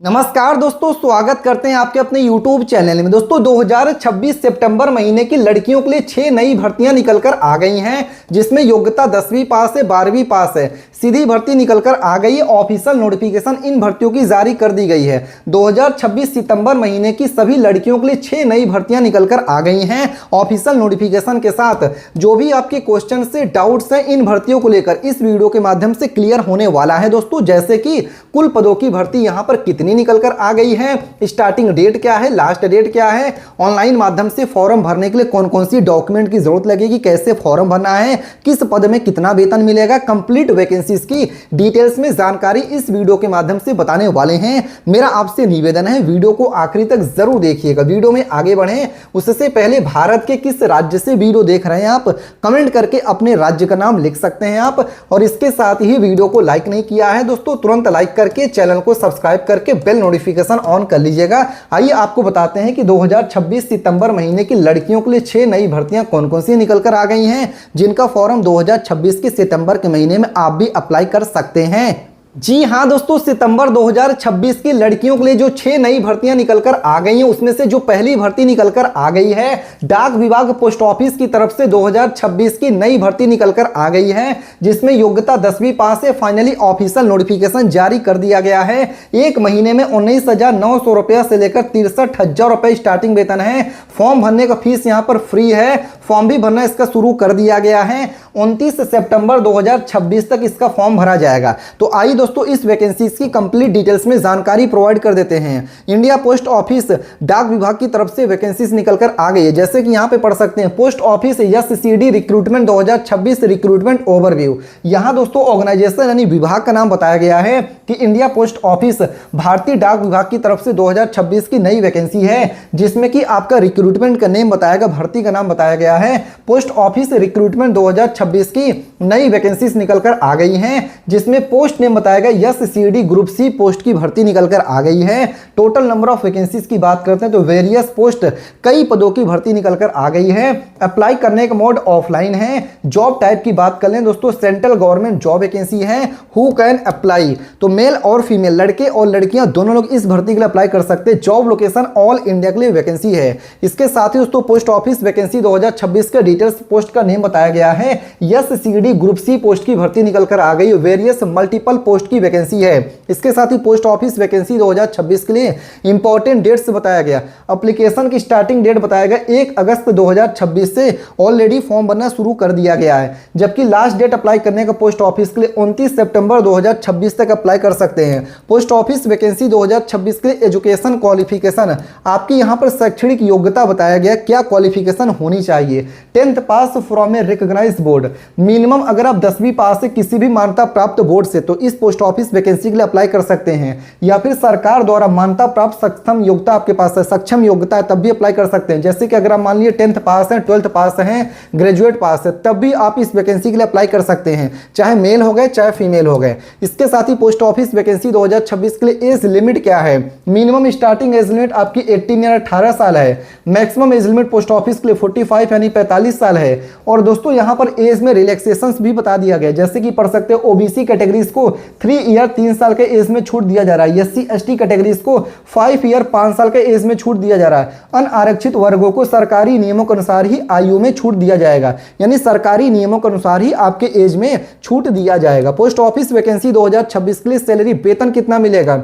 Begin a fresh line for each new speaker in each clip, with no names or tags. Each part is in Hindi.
नमस्कार दोस्तों, स्वागत करते हैं आपके अपने YouTube चैनल में। दोस्तों 2026 सितंबर महीने की लड़कियों के लिए 6 नई भर्तियां निकलकर आ गई हैं, जिसमें योग्यता 10वीं पास है, 12वीं पास है। सीधी भर्ती निकलकर आ गई है। ऑफिशियल नोटिफिकेशन इन भर्तियों की जारी कर दी गई है। 2026 सितंबर महीने की सभी लड़कियों के लिए 6 नई भर्तियां निकलकर आ गई हैं ऑफिशियल नोटिफिकेशन के साथ। जो भी आपके क्वेश्चन से डाउट्स हैं इन भर्तियों को लेकर इस वीडियो के माध्यम से क्लियर होने वाला है दोस्तों। जैसे कि कुल पदों की भर्ती यहां पर कितनी निकलकर आ गई है, स्टार्टिंग डेट क्या है, लास्ट डेट क्या है, ऑनलाइन माध्यम से फॉर्म भरने के लिए कौन कौन सी डॉक्यूमेंट की जरूरत लगेगी, कैसे फॉर्म भरना है, किस पद में कितना वेतन मिलेगा, कंप्लीट वैकेंसीज की डिटेल्स में जानकारी इस वीडियो के माध्यम से बताने वाले हैं। मेरा आपसे निवेदन है वीडियो को आखिरी तक जरूर देखिएगा। वीडियो में आगे बढ़े उससे पहले भारत के किस राज्य से वीडियो देख रहे हैं आप कमेंट करके अपने राज्य का नाम लिख सकते हैं आप। और इसके साथ ही वीडियो को लाइक नहीं किया है दोस्तों, तुरंत लाइक करके चैनल को सब्सक्राइब करके बेल नोटिफिकेशन ऑन कर लीजिएगा। आइए आपको बताते हैं कि 2026 सितंबर महीने की लड़कियों के लिए 6 नई भर्तियां कौन कौन सी निकलकर आ गई हैं, जिनका फॉर्म 2026 के सितंबर के महीने में आप भी अप्लाई कर सकते हैं। जी हाँ दोस्तों, सितंबर 2026 की लड़कियों के लिए जो 6 नई भर्तियां निकलकर आ गई हैं, उसमें से जो पहली भर्ती निकलकर आ गई है डाक विभाग पोस्ट ऑफिस की तरफ से 2026 की नई भर्ती निकलकर आ गई है, जिसमें योग्यता 10वीं पास है। फाइनली ऑफिशियल नोटिफिकेशन जारी कर दिया गया है। एक महीने में 19,900 रुपया से लेकर 63,000 रुपये स्टार्टिंग वेतन है। फॉर्म भरने का फीस यहाँ पर फ्री है। फॉर्म भी भरना इसका शुरू कर दिया गया है। 29 सितंबर 2026 तक इसका फॉर्म भरा जाएगा। तो आइए दोस्तों इस वैकेंसी की कंप्लीट डिटेल्स में जानकारी प्रोवाइड कर देते हैं। इंडिया पोस्ट ऑफिस डाक विभाग की तरफ से वैकेंसीज निकलकर आ गई है, जैसे कि यहाँ पे पढ़ सकते हैं post office SCD recruitment 2026 recruitment overview. यहाँ दोस्तों ऑर्गेनाइजेशन यानी विभाग का नाम बताया गया है कि इंडिया पोस्ट ऑफिस भारतीय डाक विभाग की तरफ से 2026 की नई वैकेंसी है, जिसमें कि आपका रिक्रूटमेंट का नेम बताएगा, भर्ती का नाम बताया गया है। पोस्ट ऑफिस रिक्रूटमेंट 2026 की नई वैकेंसीज निकलकर आ गई हैं, जिसमें पोस्ट नेम बताएगा एससीडी ग्रुप सी पोस्ट की भर्ती निकलकर आ गई है। टोटल नंबर ऑफ वैकेंसीज की बात करते हैं तो वेरियस पोस्ट कई पदों की भर्ती निकलकर आ गई है। अप्लाई करने का मोड ऑफलाइन है। जॉब टाइप की बात कर लें दोस्तों, सेंट्रल गवर्नमेंट जॉब वैकेंसी है। हु कैन अप्लाई, तो मेल और फीमेल, लड़के और लड़कियां दोनों लोग इस भर्ती के लिए अप्लाई कर सकते हैं। जॉब लोकेशन ऑल इंडिया के लिए वैकेंसी है। इसके साथ ही दोस्तों पोस्ट ऑफिस वैकेंसी 2026 के डिटेल्स पोस्ट का नेम बताया गया है। एससीडी ग्रुप सी पोस्ट की भर्ती निकलकर आ गई। वेरियस मल्टीपल पोस्ट की वैकेंसी है। इसके साथ ही पोस्ट ऑफिस वैकेंसी 2026 के लिए इंपॉर्टेंट डेट्स बताया गया। एप्लीकेशन की स्टार्टिंग डेट बताया गया 1 अगस्त 2026 से ऑलरेडी फॉर्म भरना शुरू कर दिया गया है, जबकि लास्ट डेट अप्लाई करने का पोस्ट ऑफिस के लिए 29 सितंबर 2026 तक अप्लाई कर सकते हैं। पोस्ट ऑफिस वैकेंसी 2026 के लिए एजुकेशन क्वालिफिकेशन, आपकी यहां पर शैक्षणिक योग्यता बताया गया, क्या क्वालिफिकेशन होनी चाहिए। 10th pass from a recognised board, minimum अगर आप 10वीं पास है किसी भी मान्यता प्राप्त बोर्ड से तो इस पोस्ट ऑफिस वैकेंसी के लिए अप्लाई कर सकते हैं। या फिर सरकार द्वारा मान्यता प्राप्त सक्षम योग्यता आपके पास है, सक्षम योग्यता है, तब भी अप्लाई कर सकते हैं। जैसे कि अगर आप मान लीजिए 10th पास है, 12th पास है, ग्रेजुएट पास है, तब भी आप इस वैकेंसी के लिए अप्लाई कर सकते हैं, चाहे मेल हो गए चाहे फीमेल हो गए। इसके साथ ही पोस्ट ऑफिस वैकेंसी 2026 के लिए एज लिमिट क्या है। मिनिमम स्टार्टिंग एज लिमिट आपकी 18 या 18 साल है। Maximum age limit post office के लिए 45 यानी 45 साल है। और दोस्तों यहाँ पर एज में रिलैक्सेशंस भी बता दिया गया, जैसे कि पढ़ सकते हो ओबीसी कैटेगरीज को 3 ईयर 3 साल के एज में छूट दिया जा रहा है। एससी एसटी कैटेगरीज को 5 ईयर 5 साल के एज में छूट दिया जा रहा है। अनारक्षित वर्गों को सरकारी नियमों के अनुसार ही आयु में छूट दिया जाएगा, यानी सरकारी नियमों के अनुसार ही आपके एज में छूट दिया जाएगा। पोस्ट ऑफिस वैकेंसी 2026 के लिए सैलरी वेतन कितना मिलेगा,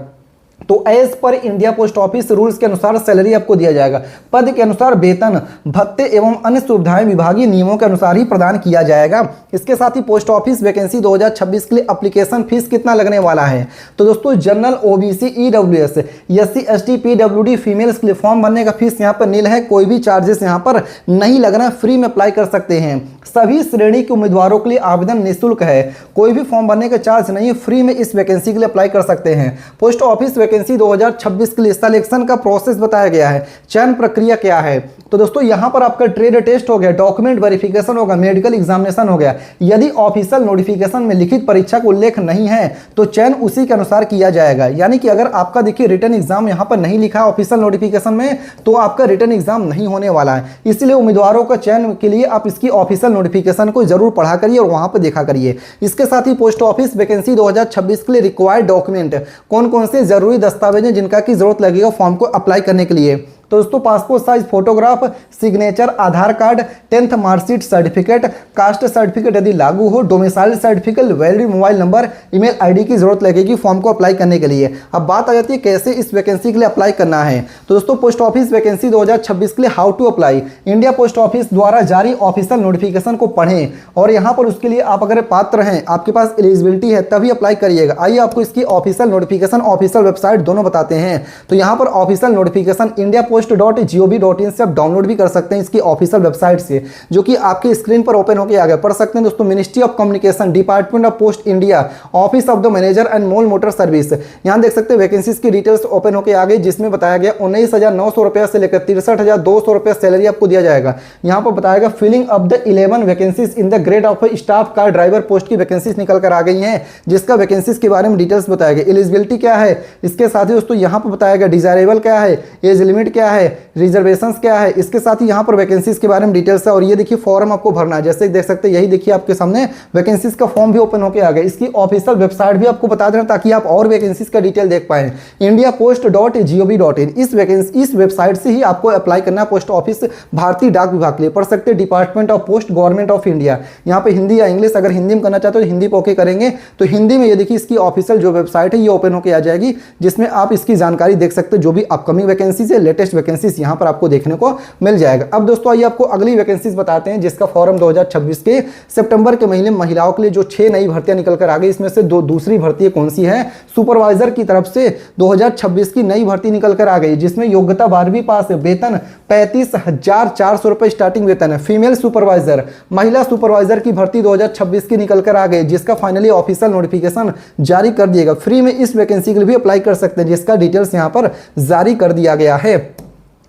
तो as per India post office rules के अनुसार सैलरी आपको दिया जाएगा। पद के अनुसार वेतन, भत्ते एवं अन्य सुविधाएं विभागीय नियमों के अनुसार ही प्रदान किया जाएगा। इसके साथ ही पोस्ट ऑफिस वैकेंसी 2026 के लिए एप्लीकेशन फीस कितना लगने वाला है, तो दोस्तों general OBC EWS SC ST PWD females के लिए फॉर्म भरने का फीस यहाँ पर नील है। कोई भी चार्जेस यहाँ पर नहीं लगना, फ्री में अप्लाई कर सकते हैं। सभी श्रेणी के उम्मीदवारों के लिए आवेदन निःशुल्क है, कोई भी फॉर्म भरने का चार्ज नहीं है, फ्री में इस वैकेंसी के लिए अप्लाई कर सकते हैं। पोस्ट ऑफिस वैकेंसी 2026 के लिए सिलेक्शन का प्रोसेस बताया गया है। चयन प्रक्रिया क्या है, तो दोस्तों यहां पर आपका ट्रेड टेस्ट हो गया, डॉक्यूमेंट वेरिफिकेशन होगा, मेडिकल एग्जामिनेशन हो गया। यदि ऑफिशियल नोटिफिकेशन में लिखित परीक्षा का उल्लेख नहीं है तो चयन उसी के अनुसार किया जाएगा। यानी कि अगर आपका देखिए रिटन एग्जाम यहां पर नहीं लिखा ऑफिशियल नोटिफिकेशन में तो आपका रिटन एग्जाम नहीं होने वाला है। इसलिए उम्मीदवारों का चयन के लिए आप इसकी ऑफिशियल नोटिफिकेशन को जरूर पढ़ा करिए और वहां पर देखा करिए। इसके साथ ही पोस्ट ऑफिस वैकेंसी 2026 के लिए रिक्वायर्ड डॉक्यूमेंट कौन कौन से जरूरी दस्तावेज हैं जिनका की जरूरत लगेगा फॉर्म को अप्लाई करने के लिए। तो दोस्तों passport size photograph, signature, Aadhaar card, 10th marksheet certificate, caste certificate यदि लागू हो, domicile certificate, valid mobile number, email ID की जरूरत लगेगी फॉर्म को अप्लाई करने के लिए। अब बात आ जाती है कैसे इस वैकेंसी के लिए अप्लाई करना है। तो दोस्तों पोस्ट ऑफिस वैकेंसी 2026 के लिए how to apply, India post office द्वारा जारी ऑफिशियल नोटिफिकेशन को पढ़ें और यहाँ पर उसके लिए आप अगर पात्र हैं, आपके पास एलिजिबिलिटी है तभी अप्लाई करिएगा। आइए आपको इसकी ऑफिशियल नोटिफिकेशन, ऑफिशियल वेबसाइट दोनों बताते हैं। तो यहाँ पर ऑफिशियल नोटिफिकेशन इंडिया post.gov.in से आप डाउनलोड भी कर सकते हैं इसकी ऑफिशियल वेबसाइट से, जो कि आपके स्क्रीन पर ओपन होकर आ गया, पढ़ सकते हैं दोस्तों। Ministry of communication, department of post India, office of the manager and mole motor service. यहां देख सकते हैं वैकेंसीज की डिटेल्स ओपन होकर आ गई, जिसमें बताया गया 19,900 रुपया से लेकर 63,200 रुपया सैलरी आपको दिया जाएगा। यहां पर बताया गया filling up the 11 vacancies in the grade of staff car driver post की वैकेंसीज निकल कर आ गई हैं, जिसका वैकेंसीज के बारे में डिटेल्स बताया गया। एलिजिबिलिटी क्या है, इसके साथ ही दोस्तों यहां पर बताया गया डिजायरेबल क्या है, एज लिमिट क्या है, रिजर्वेशंस क्या है, इसके साथ ही यहां पर वैकेंसीज के बारे में डिटेल्स है। और ये देखिए फॉर्म आपको भरना है, जैसे देख सकते हैं यही देखिए आपके सामने वैकेंसीज का फॉर्म भी ओपन होकर आ गया। इसकी ऑफिशियल वेबसाइट भी आपको बता देना ताकि आप और वैकेंसीज का डिटेल देख पाए, indiapost.gov.in। इस वेबसाइट से ही आपको अप्लाई करना है पोस्ट ऑफिस भारतीय डाक विभाग के लिए। पढ़ सकते हैं department of post, government of India. यहाँ पे हिंदी या इंग्लिश, अगर हिंदी में करना चाहते हो तो हिंदी पे ओके करेंगे, तो हिंदी में ये देखिए इसकी ऑफिशियल जो वेबसाइट है ये ओपन होकर आ जाएगी, जिसमें आप इसकी जानकारी देख सकते हैं। जो भी अपकमिंग वैकेंसीज है, लेटेस्ट वैकेंसीज यहाँ पर आपको देखने को मिल जाएगा। अब दोस्तों आइए आपको अगली वैकेंसीज बताते हैं, जिसका फॉर्म 2026 के सितंबर के महीने महिलाओं के लिए जो 6 नई भर्तियां निकल कर आ गई, इसमें से दूसरी भर्ती कौन सी है, सुपरवाइजर की तरफ से 2026 की नई भर्ती निकल कर आ गई, जिसमें योग्यता 12वीं पास है, वेतन 35,400 रुपए स्टार्टिंग वेतन है। फीमेल सुपरवाइजर, महिला सुपरवाइजर की भर्ती 2026 की निकल कर आ गई, जिसका फाइनली ऑफिशियल नोटिफिकेशन जारी कर दिएगा। फ्री में इस वैकेंसी के लिए भी अप्लाई कर सकते हैं, जिसका डिटेल्स यहाँ पर जारी कर दिया गया है।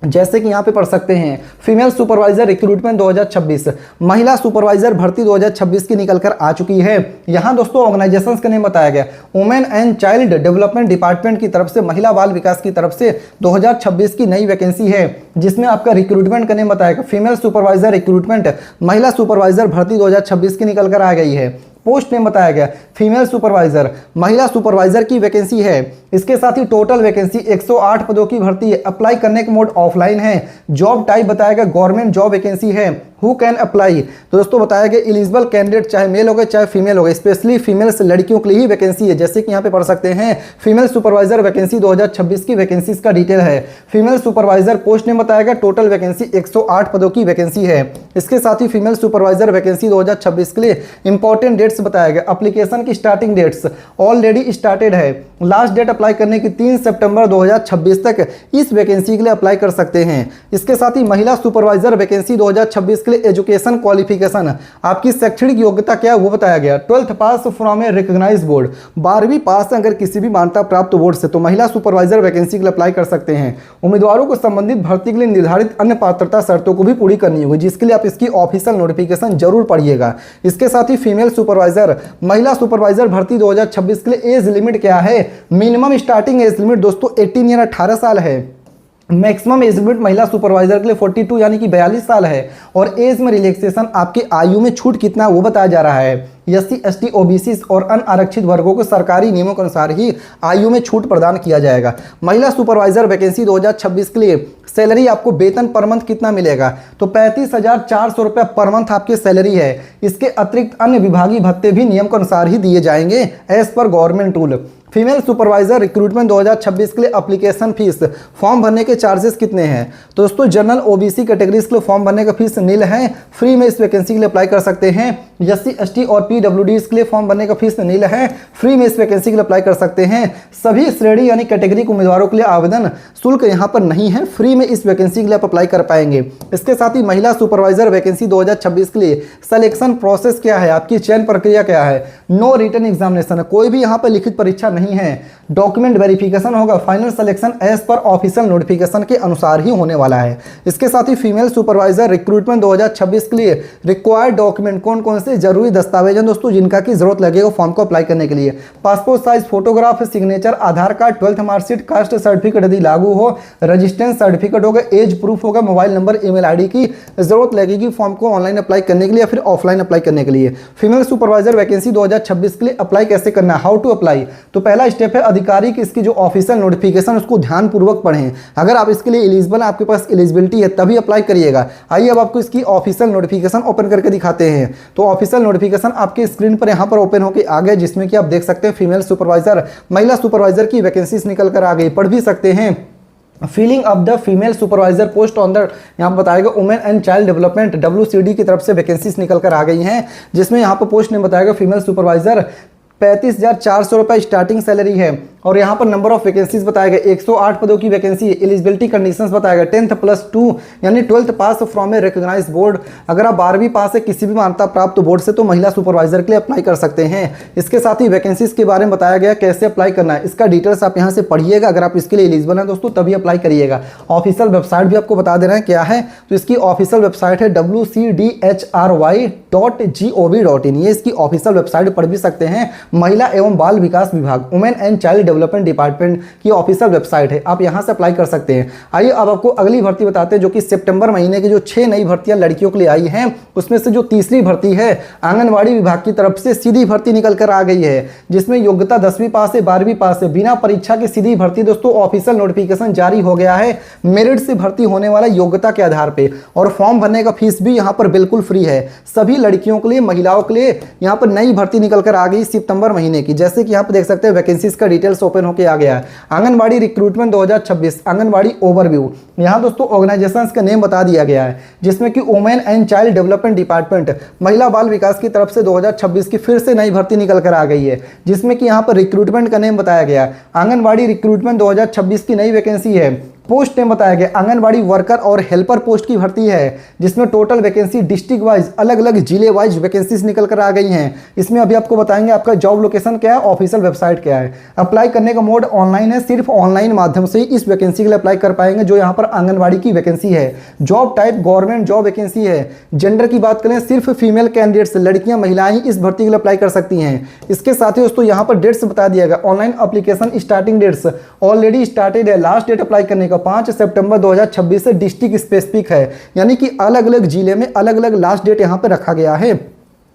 जैसे कि यहाँ पे पढ़ सकते हैं फीमेल सुपरवाइजर रिक्रूटमेंट 2026, महिला सुपरवाइजर भर्ती 2026 की निकल कर आ चुकी है। यहाँ दोस्तों ऑर्गेनाइजेशंस का नेम बताया गया, women and child development department की तरफ से, महिला बाल विकास की तरफ से 2026 की नई वैकेंसी है, जिसमें आपका रिक्रूटमेंट का नेम बताया गया फीमेल सुपरवाइजर रिक्रूटमेंट, महिला सुपरवाइजर भर्ती 2026 की निकल कर आ गई है। पोस्ट नेम बताया गया फीमेल सुपरवाइजर, महिला सुपरवाइजर की वैकेंसी है। इसके साथ ही टोटल वैकेंसी 108 पदों की भर्ती है। अप्लाई करने का मोड ऑफलाइन है। जॉब टाइप बताया गया गवर्नमेंट जॉब वैकेंसी है। हु कैन अप्लाई, तो दोस्तों बताया गया एलिजिबल कैंडिडेट चाहे मेल हो गए चाहे फीमेल हो गए, स्पेशली फीमेल्स लड़कियों के लिए ही वैकेंसी है। जैसे कि यहाँ पे पढ़ सकते हैं फीमेल सुपरवाइजर वैकेंसी 2026 की वैकेंसीज का डिटेल है। फीमेल सुपरवाइजर पोस्ट नेम बताया गया, टोटल वैकेंसी 108 पदों की वैकेंसी है। इसके साथ ही फीमेल सुपरवाइजर वैकेंसी 2026 के लिए इंपॉर्टेंट डेट्स बताया गया। एप्लीकेशन की स्टार्टिंग डेट्स ऑलरेडी स्टार्टेड है। लास्ट डेट अप्लाई करने की 3 सितंबर 2026 तक इस वैकेंसी के लिए अप्लाई कर सकते हैं। इसके साथ ही महिला सुपरवाइजर वैकेंसी 2026 के लिए एजुकेशन क्वालिफिकेशन, आपकी शैक्षणिक योग्यता क्या है वो बताया गया। 12th pass from a recognised board, 12वीं पास अगर किसी भी मान्यता प्राप्त बोर्ड से, तो महिला सुपरवाइजर वैकेंसी के लिए अप्लाई कर सकते हैं। उम्मीदवारों को संबंधित भर्ती के लिए निर्धारित अन्य पात्रता शर्तों को भी पूरी करनी होगी, जिसके लिए आप इसकी ऑफिशियल नोटिफिकेशन जरूर पढ़िएगा। इसके साथ ही फीमेल सुपरवाइजर, महिला सुपरवाइजर भर्ती 2026 के लिए एज लिमिट क्या है। मिनिमम स्टार्टिंग एज लिमिट दोस्तों 18 या 18 साल है। मैक्सिमम एज लिमिट महिला सुपरवाइजर के लिए 42 यानी कि 42 साल है। और एज में रिलैक्सेशन आपके आयु में छूट कितना वो बताया जा रहा है। SC ST OBC और अनारक्षित वर्गों को सरकारी नियमों के अनुसार ही आयु में छूट प्रदान किया जाएगा। महिला सुपरवाइजर वैकेंसी 2026 के लिए सैलरी आपको वेतन पर मंथ कितना मिलेगा, तो 35,400 रुपये पर मंथ आपकी सैलरी है। इसके अतिरिक्त अन्य विभागीय भत्ते भी नियम के अनुसार ही दिए जाएंगे एज पर government rule. Female supervisor recruitment 2026 के लिए एप्लीकेशन फीस, फॉर्म भरने के चार्जेस कितने हैं। तो दोस्तों जनरल OBC कैटेगरीज के लिए फॉर्म भरने का फीस नील है, फ्री में इस वैकेंसी के लिए अप्लाई कर सकते हैं। SC ST और PWDs के लिए फॉर्म भरने का फीस नील है, फ्री में इस वैकेंसी के लिए अप्लाई कर सकते हैं। सभी श्रेणी यानी कैटेगरी के उम्मीदवारों के लिए आवेदन शुल्क यहाँ पर नहीं है, फ्री में इस वैकेंसी के लिए आप अप्लाई कर पाएंगे। इसके साथ ही महिला सुपरवाइजर वैकेंसी 2026 के लिए सिलेक्शन प्रोसेस क्या है, आपकी चयन प्रक्रिया क्या है। नो रिटन एग्जामिनेशन है, कोई भी यहाँ पर लिखित परीक्षा नहीं है। डॉक्यूमेंट वेरिफिकेशन होगा, फाइनल सिलेक्शन एज पर ऑफिशियल नोटिफिकेशन के अनुसार ही होने वाला है। इसके साथ ही फीमेल सुपरवाइजर रिक्रूटमेंट 2026 के लिए रिक्वायर्ड डॉक्यूमेंट कौन कौन से से जरूरी दस्तावेज हैं दोस्तों जिनका की जरूरत लगेगा फॉर्म को अप्लाई करने के लिए? Passport size photograph, signature, Aadhaar card, 12th marksheet, caste certificate यदि लागू हो, रजिस्ट्रेशन सर्टिफिकेट होगा, एज प्रूफ होगा, मोबाइल नंबर, ईमेल आईडी की जरूरत लगेगी फॉर्म को ऑनलाइन अप्लाई करने के लिए या फिर ऑफलाइन अप्लाई करने के लिए। फीमेल सुपरवाइजर वैकेंसी 2026 के लिए अप्लाई कैसे करना है, हाउ टू अप्लाई? तो पहला स्टेप है आधिकारिक इसकी जो ऑफिशियल नोटिफिकेशन उसको ध्यानपूर्वक पढ़ें। अगर आप इसके लिए एलिजिबल, आपके पास एलिजिबिलिटी है तभी अप्लाई करिएगा। आइए अब आपको इसकी ऑफिशियल नोटिफिकेशन ओपन करके दिखाते हैं। तो ऑफिशियल नोटिफिकेशन आपके स्क्रीन पर यहाँ पर ओपन होकर आ गया, जिसमें कि आप देख सकते हैं फीमेल सुपरवाइजर, महिला सुपरवाइजर की वैकेंसीज निकल कर आ गई, पढ़ भी सकते हैं। Filling of the female supervisor post on the, यहाँ बताएगा women and child development, WCD की तरफ से वैकेंसीज निकल कर आ गई हैं, जिसमें यहाँ पर पोस्ट ने बताएगा फीमेल सुपरवाइजर 35,400 रुपये स्टार्टिंग सैलरी है। और यहाँ पर नंबर ऑफ वैकेंसीज बताएगा 108 पदों की वैकेंसी है। एलिजिबिलिटी कंडीशंस बताएगा 10th+2 यानी 12th pass from a recognise board. अगर आप 12वीं पास है किसी भी मान्यता प्राप्त बोर्ड से तो महिला सुपरवाइजर के लिए अप्लाई कर सकते हैं। इसके साथ ही वैकेंसीज के बारे में बताया गया कैसे अप्लाई करना है, इसका डिटेल्स आप यहाँ से पढ़िएगा। अगर आप इसके लिए एलिजिबल हैं दोस्तों तभी अप्लाई करिएगा। ऑफिशियल वेबसाइट भी आपको बता दे रहे हैं क्या है, तो इसकी ऑफिशियल वेबसाइट है wcdhry.gov.in। ये इसकी ऑफिशियल वेबसाइट पढ़ भी सकते हैं। महिला एवं बाल विकास विभाग, women and child development department की ऑफिशियल वेबसाइट है, आप यहां से अप्लाई कर सकते हैं। आइए अब आपको अगली भर्ती बताते हैं, जो कि सितंबर महीने की जो 6 नई भर्तियां लड़कियों के लिए आई हैं, उसमें से जो तीसरी भर्ती है आंगनबाड़ी विभाग की तरफ से सीधी भर्ती निकल कर आ गई है, जिसमें योग्यता 10वीं पास है, 12वीं पास है, बिना परीक्षा की सीधी भर्ती। दोस्तों ऑफिशियल नोटिफिकेशन जारी हो गया है, मेरिट से भर्ती होने वाला योग्यता के आधार पर, और फॉर्म भरने का फीस भी यहाँ पर बिल्कुल फ्री है। सभी लड़कियों के लिए, महिलाओं के लिए यहाँ पर नई भर्ती निकल कर आ गई सितंबर महीने की। जैसे कि यहाँ पर देख सकते हैं वैकेंसीज का डिटेल्स ओपन होकर आ गया है। Anganwadi recruitment 2026, anganwadi overview. यहाँ दोस्तों ऑर्गेनाइजेशंस का नेम बता दिया गया है, जिसमें कि women and child development department, महिला बाल विकास की तरफ से 2026 की फिर से नई भर्ती निकल कर आ गई है, जिसमें कि यहाँ पर रिक्रूटमेंट का नेम बताया गया। आंगनबाड़ी रिक्रूटमेंट 2026 की नई वैकेंसी है। पोस्ट नेम बताया गया आंगनबाड़ी वर्कर और हेल्पर पोस्ट की भर्ती है, जिसमें टोटल वैकेंसी डिस्ट्रिक्ट वाइज, अलग अलग जिले वाइज वैकेंसीज निकल कर आ गई हैं। इसमें अभी आपको बताएंगे आपका जॉब लोकेशन क्या है, ऑफिशियल वेबसाइट क्या है। अप्लाई करने का मोड ऑनलाइन है, सिर्फ ऑनलाइन माध्यम से ही इस वैकेंसी के लिए अप्लाई कर पाएंगे, जो यहाँ पर आंगनबाड़ी की वैकेंसी है। Job type government job vacancy है। जेंडर की बात करें सिर्फ फीमेल कैंडिडेट्स, लड़कियां महिलाएं ही इस भर्ती के लिए अप्लाई कर सकती हैं। इसके साथ ही दोस्तों यहाँ पर डेट्स बता दिया गया। Online application starting dates already started है। लास्ट डेट अप्लाई करने का 5 सितंबर 2026 से डिस्ट्रिक्ट स्पेसिफिक है, यानी कि अलग अलग जिले में अलग अलग लास्ट डेट यहाँ पे रखा गया है।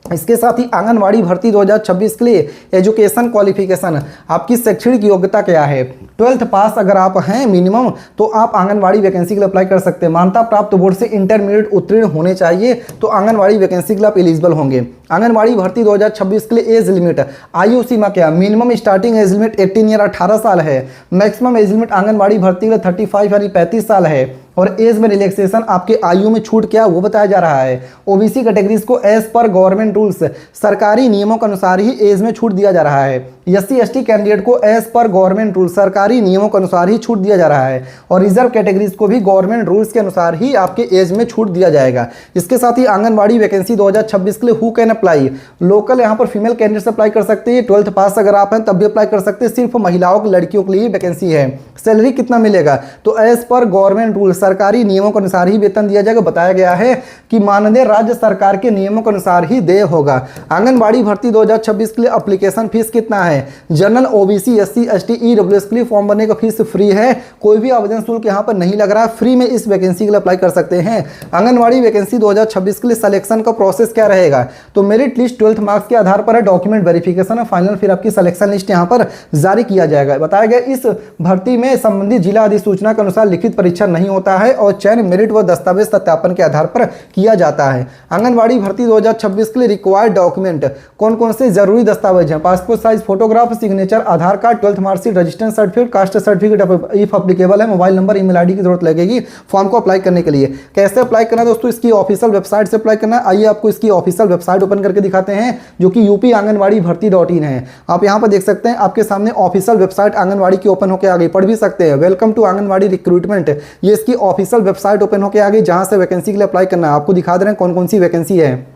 इसके साथ ही आंगनबाड़ी भर्ती 2026 के लिए एजुकेशन क्वालिफिकेशन, आपकी शैक्षणिक योग्यता क्या है। 12th पास अगर आप हैं मिनिमम, तो आप आंगनबाड़ी वैकेंसी के लिए अप्लाई कर सकते हैं। मान्यता प्राप्त बोर्ड से इंटरमीडिएट उत्तीर्ण होने चाहिए, तो आंगनबाड़ी वैकेंसी के लिए आप एलिजिबल होंगे। आंगनबाड़ी भर्ती 2026 के लिए एज लिमिट, आयु सीमा क्या, minimum starting age limit 18 year 18 साल है। मैक्सिमम एज लिमिट आंगनबाड़ी भर्ती के लिए 35 यानी 35 साल है। और एज में रिलैक्सेशन, आपके आयु में छूट क्या वो बताया जा रहा है। ओबीसी कैटेगरीज को एज पर गवर्नमेंट रूल्स, सरकारी नियमों के अनुसार ही एज में छूट दिया जा रहा है। SC ST कैंडिडेट को एज पर गवर्नमेंट रूल, सरकारी नियमों के अनुसार ही छूट दिया जा रहा है। और रिजर्व कैटेगरीज को भी गवर्नमेंट रूल्स के अनुसार ही आपके एज में छूट दिया जाएगा। इसके साथ ही आंगनबाड़ी वैकेंसी 2026 के लिए हु कैन अप्लाई, लोकल यहाँ पर फीमेल कैंडिडेट्स अप्लाई कर सकते हैं। 12th पास अगर आप हैं तब भी अप्लाई कर सकते हैं। सिर्फ महिलाओं की, लड़कियों के लिए वैकेंसी है। सैलरी कितना मिलेगा, तो एज पर गवर्नमेंट रूल, सरकारी नियमों के अनुसार ही वेतन दिया जाएगा। बताया गया है कि मानदेय राज्य सरकार के नियमों के अनुसार ही देय होगा। आंगनबाड़ी भर्ती 2026 के लिए एप्लीकेशन फीस कितना है। General, OBC, SC ST EWS के लिए फॉर्म भरने का फीस फ्री है, कोई भी आवेदन शुल्क यहाँ पर नहीं लग रहा है। फ्री में इस वैकेंसी के लिए अप्लाई कर सकते हैं। आंगनबाड़ी वैकेंसी 2026 के लिए सिलेक्शन का प्रोसेस क्या रहेगा, तो मेरिट लिस्ट 12th मार्क्स के आधार पर है, डॉक्यूमेंट वेरिफिकेशन है, फाइनल फिर आपकी सिलेक्शन लिस्ट यहाँ पर जारी किया जाएगा। बताया गया इस भर्ती में संबंधित जिला अधिसूचना के अनुसार लिखित परीक्षा नहीं होता है और चयन मेरिट व दस्तावेज सत्यापन के आधार पर किया जाता है। आंगनबाड़ी भर्ती 2026 के लिए रिक्वायर्ड डॉक्यूमेंट कौन कौन से जरूरी दस्तावेज हैं, passport size photograph, signature, Aadhaar card, 12th marksheet, registration certificate, caste certificate if applicable है, मोबाइल नंबर, ईमेल आईडी की जरूरत लगेगी फॉर्म को अप्लाई करने के लिए। कैसे अप्लाई करना है दोस्तों, इसकी ऑफिशियल वेबसाइट से अप्लाई करना है। आइए आपको इसकी ऑफिशियल वेबसाइट ओपन करके दिखाते हैं, जो कि यूपी आंगनबाड़ी भर्ती.in है। आप यहाँ पर देख सकते हैं आपके सामने ऑफिशियल वेबसाइट आंगनबाड़ी की ओपन होकर आ गई, पढ़ भी सकते हैं। वेलकम टू आंगनबाड़ी रिक्रूटमेंट, ये इसकी ऑफिशियल वेबसाइट ओपन होकर आ गई, जहां से वैकेंसी के लिए अप्लाई करना है। आपको दिखा दे रहे हैं कौन कौन सी वैकेंसी है।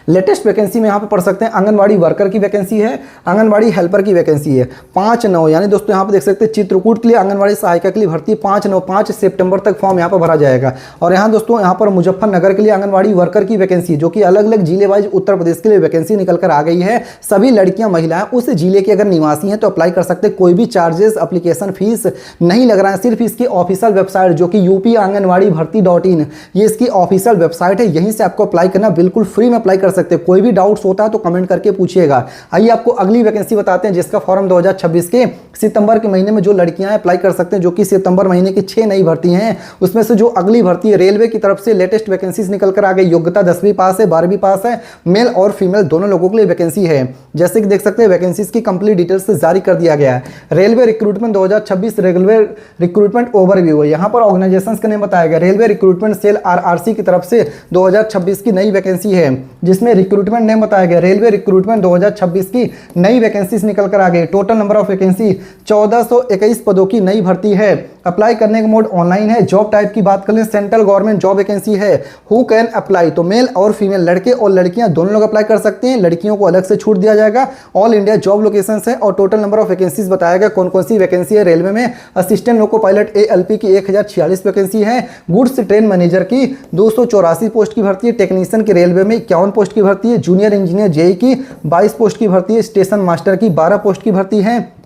लेटेस्ट वैकेंसी में यहाँ पे पढ़ सकते हैं आंगनबाड़ी वर्कर की वैकेंसी है, आंगनबाड़ी हेल्पर की वैकेंसी है। 5/9 यानी दोस्तों यहाँ पे देख सकते हैं चित्रकूट के लिए आंगनबाड़ी सहायिका के लिए भर्ती 5 सितंबर तक फॉर्म यहाँ पर भरा जाएगा। और यहाँ दोस्तों यहाँ पर मुजफ्फरनगर के लिए आंगनबाड़ी वर्कर की वैकेंसी जो कि अलग अलग जिले वाइज उत्तर प्रदेश के लिए वैकेंसी निकल कर आ गई है। सभी लड़कियां महिलाएं उस जिले के अगर निवासी हैं तो अप्लाई कर सकते हैं। कोई भी चार्जेस एप्लीकेशन फीस नहीं लग रहा है, सिर्फ इसकी ऑफिशियल वेबसाइट जो कि यूपी आंगनबाड़ी भर्ती.in ये इसकी ऑफिशियल वेबसाइट है, यहीं से आपको अप्लाई करना, बिल्कुल फ्री में अप्लाई कर सकते हैं। कोई भी डाउट्स होता है तो कमेंट करके पूछिएगा। आइए आपको अगली वैकेंसी बताते हैं जिसका फॉर्म 2026 के सितंबर के महीने में जो लड़कियां अप्लाई कर सकते हैं, जो कि सितंबर महीने की 6 नई भर्ती हैं। उसमें से जो अगली भर्ती है रेलवे की तरफ से लेटेस्ट वैकेंसीज निकल कर आ गई। योग्यता 10वीं पास है, 12वीं पास है, मेल और फीमेल दोनों लोगों के लिए वैकेंसी है। जैसे कि देख सकते हैं वैकेंसीज की कंप्लीट डिटेल्स जारी कर दिया गया है। Railway recruitment 2026 railway recruitment overview है। यहाँ पर ऑर्गेनाइजेशंस का नेम बताया गया। रेलवे रिक्रूटमेंट सेल RRC की तरफ से 2026 की नई वैकेंसी है, जिसमें रिक्रूटमेंट नेम बताया गया। रेलवे रिक्रूटमेंट 2026 की नई वैकेंसीज निकल कर आ गई। टोटल नंबर ऑफ वैकेंसी 1421 पदों की नई भर्ती है। अप्लाई करने का मोड ऑनलाइन है। जॉब टाइप की बात करें सेंट्रल गवर्नमेंट जॉब वैकेंसी है। हु कैन अप्लाई, तो मेल और फीमेल लड़के और लड़कियां दोनों लोग अप्लाई कर सकते हैं। लड़कियों को अलग से छूट दिया जाएगा। ऑल इंडिया जॉब लोकेशंस है और टोटल नंबर ऑफ वैकेंसीज बताया गया। कौन कौन सी वैकेंसी है रेलवे में। असिस्टेंट लोको पायलट ALP की 1046 वैकेंसी है। गुड्स ट्रेन मैनेजर की 284 पोस्ट की भर्ती है। टेक्नीशियन की रेलवे में 51 पोस्ट की भर्ती है। जूनियर इंजीनियर JEE की 22 पोस्ट की भर्ती है। स्टेशन मास्टर की 12 पोस्ट की भर्ती है।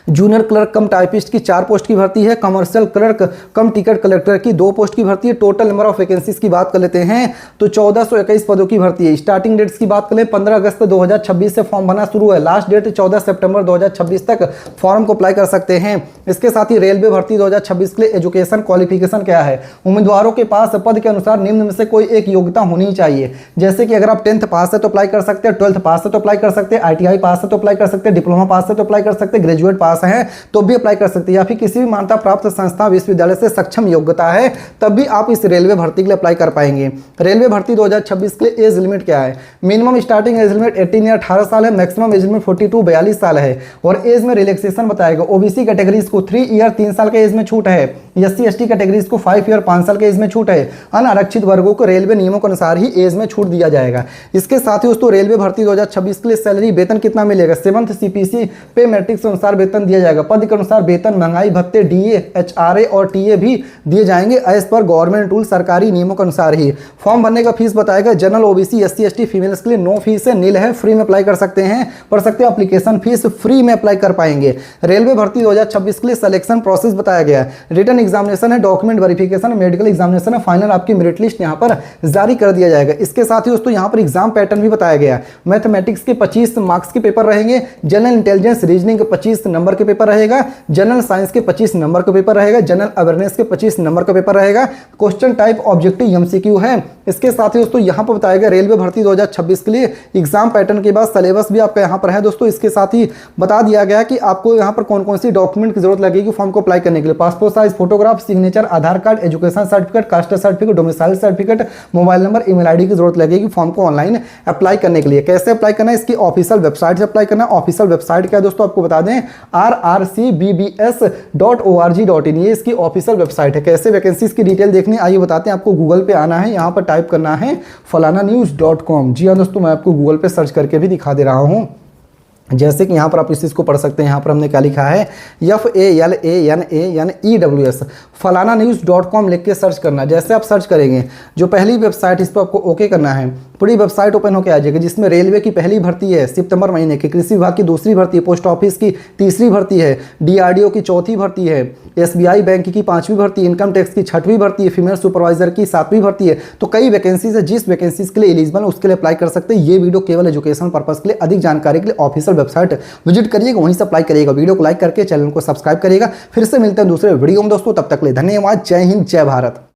जूनियर क्लर्क कम टाइपिस्ट की 4 पोस्ट की भर्ती है। कमर्शियल क्लर्क कम टिकट कलेक्टर की 2 पोस्ट की भर्ती है। टोटल नंबर ऑफ वैकेंसीज की बात कर लेते हैं तो 1421 पदों की भर्ती है। स्टार्टिंग डेट्स की बात करें 15 अगस्त 2026 से फॉर्म भरना शुरू है। लास्ट डेट 14 सितंबर 2026 तक फॉर्म को अप्लाई कर सकते हैं। इसके साथ ही रेलवे भर्ती 2026 के लिए एजुकेशन क्वालिफिकेशन क्या है। उम्मीदवारों के पास पद के अनुसार निम्न में से कोई एक योग्यता होनी चाहिए। जैसे कि अगर आप 10th पास है तो अप्लाई कर सकते हैं, 12th पास है तो अप्लाई कर सकते हैं, ITI पास है तो अप्लाई कर सकते हैं, डिप्लोमा पास है तो अप्लाई कर सकते हैं, ग्रेजुएट पास है तो भी अप्लाई कर सकते हैं, या फिर किसी भी मान्यता प्राप्त संस्था विश्वविद्यालय से सक्षम योग्यता है तब भी आप इस रेलवे भर्ती के लिए अप्लाई कर पाएंगे। रेलवे भर्ती 2026 के लिए एज लिमिट क्या है। मिनिमम स्टार्टिंग एज लिमिट 18 या 18 साल है। मैक्सिमम एज लिमिट 42 42 साल है। और एज में रिलैक्सेशन बताएगा। OBC कैटेगरीज को 3 ईयर 3 साल के एज में छूट है। SC ST कैटेगरीज को 5 ईयर 5 साल के एज में छूट है। अनारक्षित वर्गों को रेलवे नियमों के अनुसार ही एज में छूट दिया जाएगा। इसके साथ ही दोस्तों रेलवे भर्ती 2026 के लिए सैलरी वेतन कितना मिलेगा। 7th CPC पे मैट्रिक्स के अनुसार वेतन दिया जाएगा। पद के अनुसार वेतन, महंगाई भत्ते, DA HRA और TA भी दिए जाएंगे एज पर गवर्नमेंट रूल, सरकारी नियमों के अनुसार ही। फॉर्म भरने का फीस बताएगा। General OBC SC ST females के लिए नो फीस है, नील है, फ्री में अप्लाई कर सकते हैं, पढ़ सकते हैं। एप्लीकेशन फीस फ्री में अप्लाई कर पाएंगे। रेलवे भर्ती 2026 के लिए सिलेक्शन प्रोसेस बताया गया है। रिटन एग्जामिनेशन है, डॉक्यूमेंट वेरिफिकेशन, मेडिकल एग्जामिनेशन है, फाइनल आपकी मेरिट लिस्ट यहाँ पर जारी कर दिया जाएगा। इसके साथ ही दोस्तों यहाँ पर एग्जाम पैटर्न भी बताया गया है। मैथमेटिक्स के 25 मार्क्स के पेपर रहेंगे। जनरल इंटेलिजेंस रीजनिंग के 25 नंबर के पेपर रहेगा। जनरल साइंस के 25 नंबर का पेपर रहेगा। जनरल अवेयरनेस के 25 नंबर का पेपर रहेगा। क्वेश्चन टाइप ऑब्जेक्टिव MCQ है। इसके साथ ही दोस्तों यहाँ पर बताया गया रेलवे भर्ती 2026 के लिए एग्जाम पैटर्न के बाद सिलेबस भी आपका यहाँ पर है दोस्तों। इसके साथ ही बता दिया गया कि आपको यहाँ पर कौन कौन सी डॉक्यूमेंट की जरूरत लगेगी फॉर्म को अप्लाई करने के लिए। Passport size photograph, signature, Aadhaar card, education certificate, caste certificate, domicile certificate, mobile number, email ID की जरूरत लगेगी फॉर्म को ऑनलाइन अप्लाई करने के लिए। कैसे अप्लाई करना है, इसकी ऑफिशियल वेबसाइट से अप्लाई करना है। ऑफिशियल वेबसाइट क्या है दोस्तों आपको बता दें, rrcbbs.org.in ये इसकी ऑफिशियल वेबसाइट है। कैसे वैकेंसीज की डिटेल देखनी आइए बताते हैं आपको। गूगल पे आना है, यहाँ पर टाइप करना है falananews.com। जी हाँ दोस्तों, मैं आपको गूगल पे सर्च करके भी दिखा दे रहा हूँ। जैसे कि यहाँ पर आप इस चीज़ को पढ़ सकते हैं। यहाँ पर हमने क्या लिखा है, FALANANEWS falananews.com लिख के सर्च करना। जैसे आप सर्च करेंगे जो पहली वेबसाइट इस पर आपको ओके करना है, पूरी वेबसाइट ओपन होकर आ जाएगी। जिसमें रेलवे की पहली भर्ती है सितंबर महीने की, कृषि विभाग की दूसरी भर्ती है, पोस्ट ऑफिस की तीसरी भर्ती है, DRDO की चौथी भर्ती है, SBI बैंक की 5वीं भर्ती, इनकम टैक्स की 6वीं भर्ती है, फीमेल सुपरवाइजर की 7वीं भर्ती है। तो कई वैकेंसीज है। जिस वैकेंसीज के लिए एलिजिबल है उसके लिए अप्लाई कर सकते हैं। ये वीडियो केवल एजुकेशन पर्पस के लिए। अधिक जानकारी के लिए ऑफिशियल वेबसाइट विजिट करिएगा, वहीं से अप्लाई करिएगा। वीडियो को लाइक करके चैनल को सब्सक्राइब करिएगा। फिर से मिलते हैं दूसरे वीडियो में दोस्तों, तब तक के लिए धन्यवाद। जय हिंद, जय भारत।